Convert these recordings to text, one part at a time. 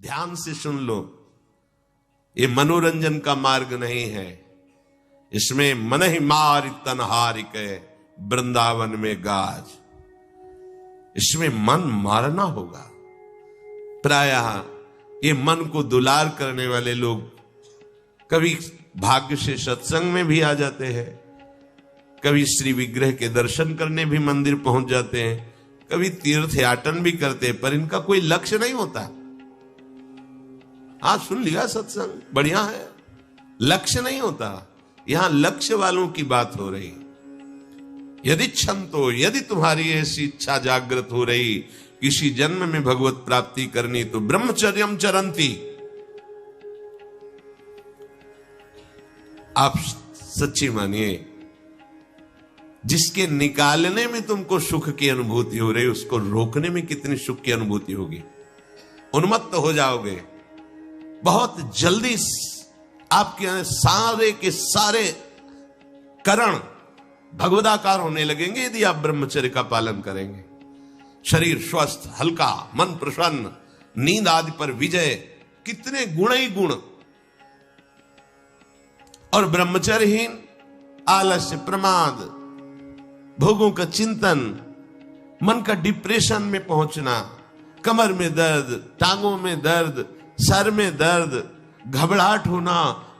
ध्यान से सुन लो, ये मनोरंजन का मार्ग नहीं है। इसमें मन ही मार तनहारी के वृंदावन में गाज, इसमें मन मारना होगा। प्रायः ये मन को दुलार करने वाले लोग कभी भाग्य से सत्संग में भी आ जाते हैं, कभी श्री विग्रह के दर्शन करने भी मंदिर पहुंच जाते हैं, कभी तीर्थ याटन भी करते हैं, पर इनका कोई लक्ष्य नहीं होता। हाँ, सुन लिया सत्संग, बढ़िया है, लक्ष्य नहीं होता। यहां लक्ष्य वालों की बात हो रही। यदि क्षमतो, यदि तुम्हारी ऐसी इच्छा जागृत हो रही किसी जन्म में भगवत प्राप्ति करनी, तो ब्रह्मचर्यम चरंती। आप सच्ची मानिए, जिसके निकालने में तुमको सुख की अनुभूति हो रही, उसको रोकने में कितनी सुख की अनुभूति होगी। उन्मत्त हो जाओगे बहुत जल्दी। आपके सारे के सारे करण भगवदाकार होने लगेंगे यदि आप ब्रह्मचर्य का पालन करेंगे। शरीर स्वस्थ, हल्का, मन प्रसन्न, नींद आदि पर विजय, कितने गुण ही गुण। और ब्रह्मचर्यहीन आलस्य, प्रमाद, भोगों का चिंतन, मन का डिप्रेशन में पहुंचना, कमर में दर्द, टांगों में दर्द, सर में दर्द, घबराहट होना,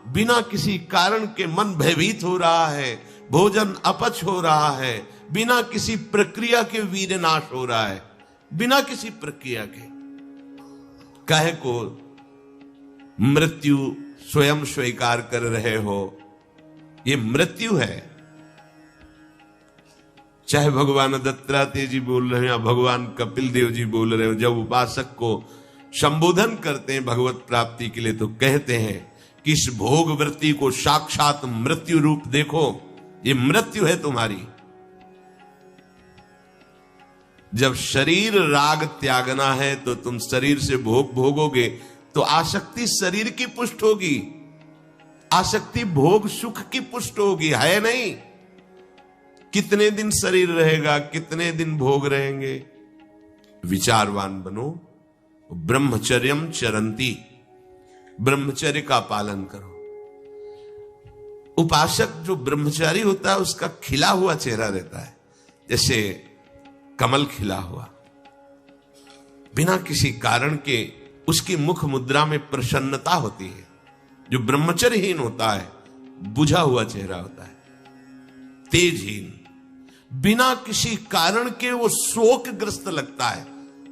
बिना किसी कारण के मन भयभीत हो रहा है, भोजन अपच हो रहा है, बिना किसी प्रक्रिया के वीर नाश हो रहा है, बिना किसी प्रक्रिया के। काहे को मृत्यु स्वयं स्वीकार कर रहे हो, ये मृत्यु है। चाहे भगवान दत्तात्रेय जी बोल रहे हैं या भगवान कपिल देव जी बोल रहे हो, जब उपासक को संबोधन करते हैं भगवत प्राप्ति के लिए, तो कहते हैं कि इस भोग वृत्ति को साक्षात मृत्यु रूप देखो, ये मृत्यु है तुम्हारी। जब शरीर राग त्यागना है तो तुम शरीर से भोग भोगोगे, तो आसक्ति शरीर की पुष्ट होगी, आसक्ति भोग सुख की पुष्ट होगी, है नहीं। कितने दिन शरीर रहेगा, कितने दिन भोग रहेंगे। विचारवान बनो, ब्रह्मचर्यम चरंती, ब्रह्मचर्य का पालन करो। उपासक जो ब्रह्मचारी होता है उसका खिला हुआ चेहरा रहता है, जैसे कमल खिला हुआ, बिना किसी कारण के उसकी मुख मुद्रा में प्रसन्नता होती है। जो ब्रह्मचर्यहीन होता है बुझा हुआ चेहरा होता है, तेजहीन, बिना किसी कारण के वो शोकग्रस्त लगता है।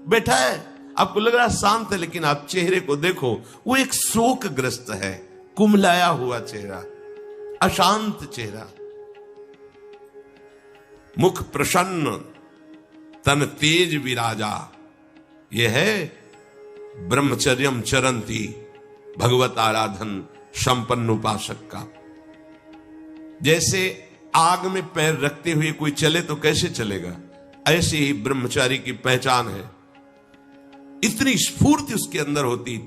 बैठा है, आपको लग रहा है शांत है, लेकिन आप चेहरे को देखो, वो एक शोकग्रस्त है, कुम्हलाया हुआ चेहरा, अशांत चेहरा। मुख प्रसन्न, तन तेज विराजा, यह है ब्रह्मचर्यम चरंती, भगवत आराधन संपन्न उपासक का। जैसे आग में पैर रखते हुए कोई चले तो कैसे चलेगा, ऐसे ही ब्रह्मचारी की पहचान है। इतनी स्फूर्ति उसके अंदर होती,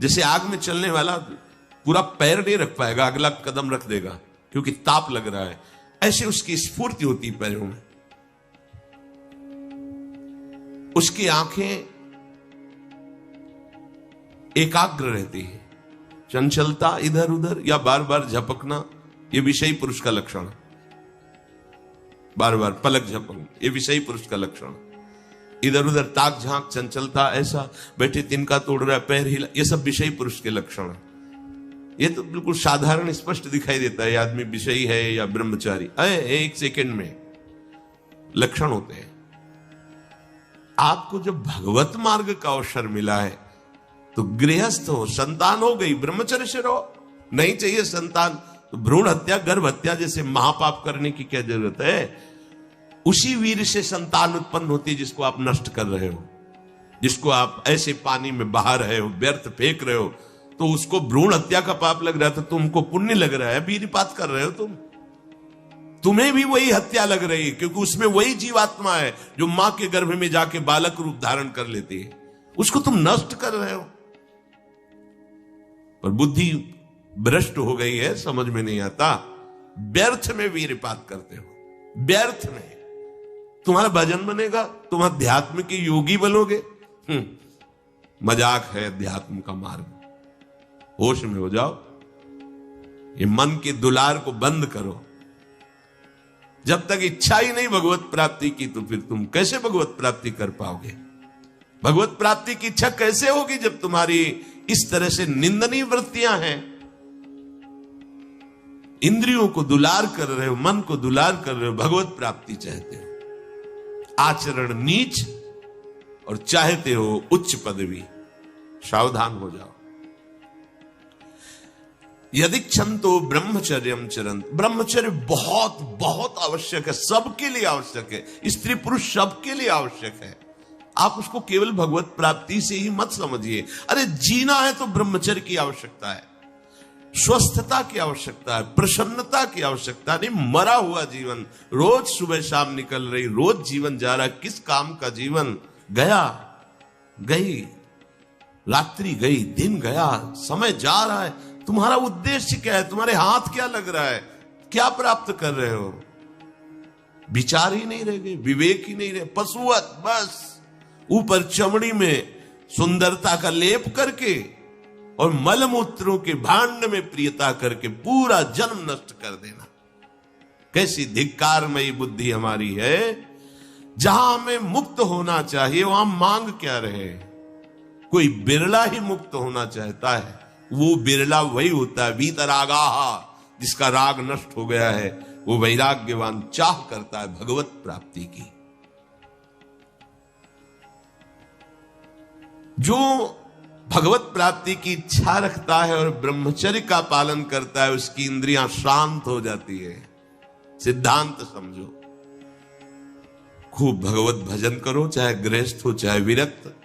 जैसे आग में चलने वाला पूरा पैर नहीं रख पाएगा, अगला कदम रख देगा क्योंकि ताप लग रहा है, ऐसे उसकी स्फूर्ति होती पैरों में। उसकी आंखें एकाग्र रहती है, चंचलता इधर उधर या बार बार झपकना, यह विषयी पुरुष का लक्षण। बार बार पलक झपकना, यह विषयी पुरुष का लक्षण। इधर उधर ताक झांक, चंचलता, ऐसा बैठे तिनका तोड़ रहा है, पैर हिला, यह सब विषयी पुरुष के लक्षण है। यह तो बिल्कुल साधारण स्पष्ट दिखाई देता है आदमी विषयी है या ब्रह्मचारी, एक सेकंड में लक्षण होते हैं। आपको जब भगवत मार्ग का अवसर मिला है तो गृहस्थ हो, संतान हो गई, ब्रह्मचर्य से रहो। नहीं चाहिए संतान तो भ्रूण हत्या, गर्भ हत्या जैसे महापाप करने की क्या जरूरत है। उसी वीर से संतान उत्पन्न होती है जिसको आप नष्ट कर रहे हो, जिसको आप ऐसे पानी में बहा रहे हो, व्यर्थ फेंक रहे हो, तो उसको भ्रूण हत्या का पाप लग रहा है, तो तुमको पुण्य लग रहा है, वीरपात कर रहे हो तुम्हें भी वही हत्या लग रही है, क्योंकि उसमें वही जीवात्मा है जो मां के गर्भ में जाके बालक रूप धारण कर लेती है, उसको तुम नष्ट कर रहे हो। पर बुद्धि भ्रष्ट हो गई है, समझ में नहीं आता, व्यर्थ में वीरपात करते हो, व्यर्थ में। तुम्हारा भजन बनेगा, तुम अध्यात्म के योगी बनोगे, मजाक है अध्यात्म का मार्ग। होश में हो जाओ, ये मन के दुलार को बंद करो। जब तक इच्छा ही नहीं भगवत प्राप्ति की, तो फिर तुम कैसे भगवत प्राप्ति कर पाओगे? भगवत प्राप्ति की इच्छा कैसे होगी जब तुम्हारी इस तरह से निंदनीय वृत्तियां हैं? इंद्रियों को दुलार कर रहे हो, मन को दुलार कर रहे हो, भगवत प्राप्ति चाहते हो, आचरण नीच और चाहते हो उच्च पदवी। सावधान हो जाओ। यदि क्षंतो ब्रह्मचर्यम चरंत, ब्रह्मचर्य बहुत बहुत आवश्यक है, सबके लिए आवश्यक है, स्त्री पुरुष सबके लिए आवश्यक है। आप उसको केवल भगवत प्राप्ति से ही मत समझिए। अरे जीना है तो ब्रह्मचर्य की आवश्यकता है, स्वस्थता की आवश्यकता है, प्रसन्नता की आवश्यकता नहीं। मरा हुआ जीवन, रोज सुबह शाम निकल रही, रोज जीवन जा रहा है, किस काम का जीवन? गया, गई रात्रि, गई दिन, गया समय जा रहा है। तुम्हारा उद्देश्य क्या है? तुम्हारे हाथ क्या लग रहा है? क्या प्राप्त कर रहे हो? विचार ही नहीं रह गए, विवेक ही नहीं रहे, पशुवत बस ऊपर चमड़ी में सुंदरता का लेप करके और मलमूत्रों के भांड में प्रियता करके पूरा जन्म नष्ट कर देना। कैसी धिक्कारमयी बुद्धि हमारी है। जहां हमें मुक्त होना चाहिए वहां मांग क्या रहे? कोई बिरला ही मुक्त होना चाहता है, वो बिरला वही होता है वीतरागाहा, जिसका राग नष्ट हो गया है, वो वैराग्यवान चाह करता है भगवत प्राप्ति की। जो भगवत प्राप्ति की इच्छा रखता है और ब्रह्मचर्य का पालन करता है, उसकी इंद्रियां शांत हो जाती है। सिद्धांत समझो, खूब भगवत भजन करो, चाहे गृहस्थ हो चाहे विरक्त।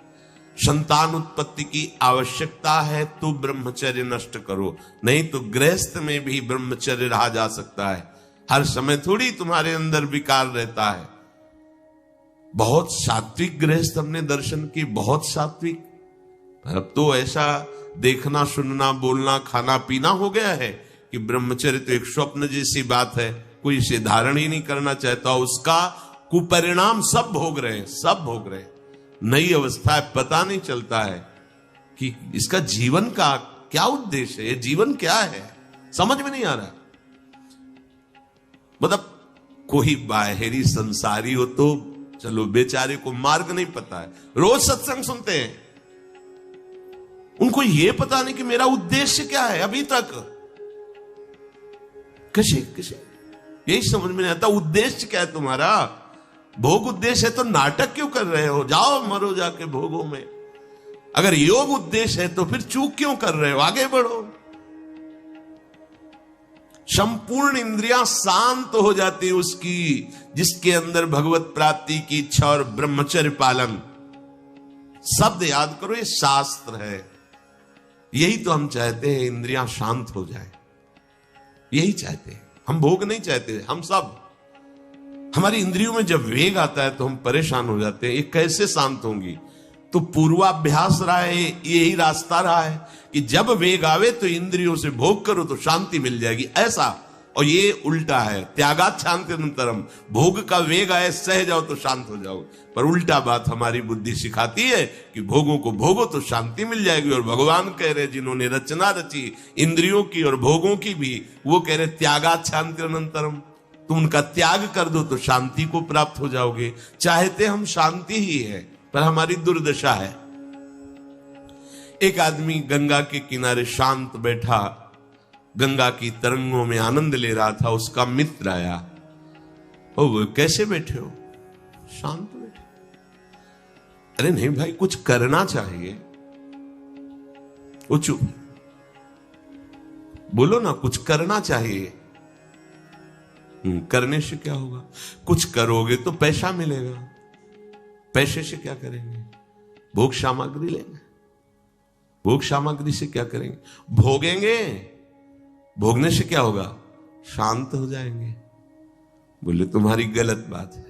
संतान उत्पत्ति की आवश्यकता है तो ब्रह्मचर्य नष्ट करो, नहीं तो गृहस्थ में भी ब्रह्मचर्य रहा जा सकता है। हर समय थोड़ी तुम्हारे अंदर विकार रहता है। बहुत सात्विक गृहस्थ हमने दर्शन की, बहुत सात्विक। अब तो ऐसा देखना, सुनना, बोलना, खाना पीना हो गया है कि ब्रह्मचर्य तो एक स्वप्न जैसी बात है, कोई इसे धारण ही नहीं करना चाहता। उसका कुपरिणाम सब भोग रहे हैं, सब भोग रहे हैं। नई अवस्था है, पता नहीं चलता है कि इसका जीवन का क्या उद्देश्य है, जीवन क्या है, समझ में नहीं आ रहा। मतलब कोई बाहरी संसारी हो तो चलो, बेचारे को मार्ग नहीं पता है, रोज सत्संग सुनते हैं, उनको यह पता नहीं कि मेरा उद्देश्य क्या है। अभी तक कैसे यही समझ में नहीं आता, उद्देश्य क्या है तुम्हारा? भोग उद्देश्य है तो नाटक क्यों कर रहे हो? जाओ मरो जाके भोगों में। अगर योग उद्देश्य है तो फिर चूक क्यों कर रहे हो? आगे बढ़ो। संपूर्ण इंद्रियां शांत हो जाती है उसकी, जिसके अंदर भगवत प्राप्ति की इच्छा और ब्रह्मचर्य पालन। शब्द याद करो, ये शास्त्र है। यही तो हम चाहते हैं, इंद्रियां शांत हो जाए, यही चाहते हैं हम। भोग नहीं चाहते हम सब। हमारी इंद्रियों में जब वेग आता है तो हम परेशान हो जाते हैं, ये कैसे शांत होंगी? तो पूर्वाभ्यास रहा है, यही रास्ता रहा है कि जब वेग आवे तो इंद्रियों से भोग करो तो शांति मिल जाएगी, ऐसा। और ये उल्टा है, त्यागात शांतिरंतरम। भोग का वेग आए, सह जाओ तो शांत हो जाओ। पर उल्टा बात हमारी बुद्धि सिखाती है कि भोगों को भोगो तो शांति मिल जाएगी। और भगवान कह रहे, जिन्होंने रचना रची इंद्रियों की और भोगों की भी, वो कह रहे त्यागात शांतिरंतरम। तुम उनका त्याग कर दो तो शांति को प्राप्त हो जाओगे। चाहते हम शांति ही है, पर हमारी दुर्दशा है। एक आदमी गंगा के किनारे शांत बैठा, गंगा की तरंगों में आनंद ले रहा था। उसका मित्र आया, ओ वो कैसे बैठे हो? शांत बैठे। अरे नहीं भाई, कुछ करना चाहिए। वो चुप, बोलो ना, कुछ करना चाहिए। करने से क्या होगा? कुछ करोगे तो पैसा मिलेगा। पैसे से क्या करेंगे? भोग सामग्री लेंगे। भोग सामग्री से क्या करेंगे? भोगेंगे। भोगने से क्या होगा? शांत हो जाएंगे। बोले तुम्हारी गलत बात है,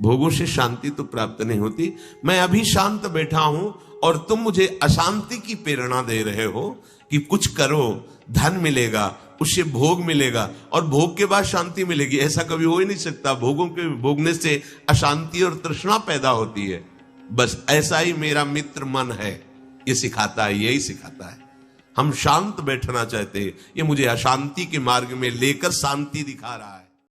भोगों से शांति तो प्राप्त नहीं होती। मैं अभी शांत बैठा हूं और तुम मुझे अशांति की प्रेरणा दे रहे हो कि कुछ करो, धन मिलेगा, उससे भोग मिलेगा और भोग के बाद शांति मिलेगी। ऐसा कभी हो ही नहीं सकता। भोगों के भोगने से अशांति और तृष्णा पैदा होती है। बस ऐसा ही मेरा मित्र मन है। ये सिखाता है, यही सिखाता है। हम शांत बैठना चाहते हैं, ये मुझे अशांति के मार्ग में लेकर शांति दिखा रहा है।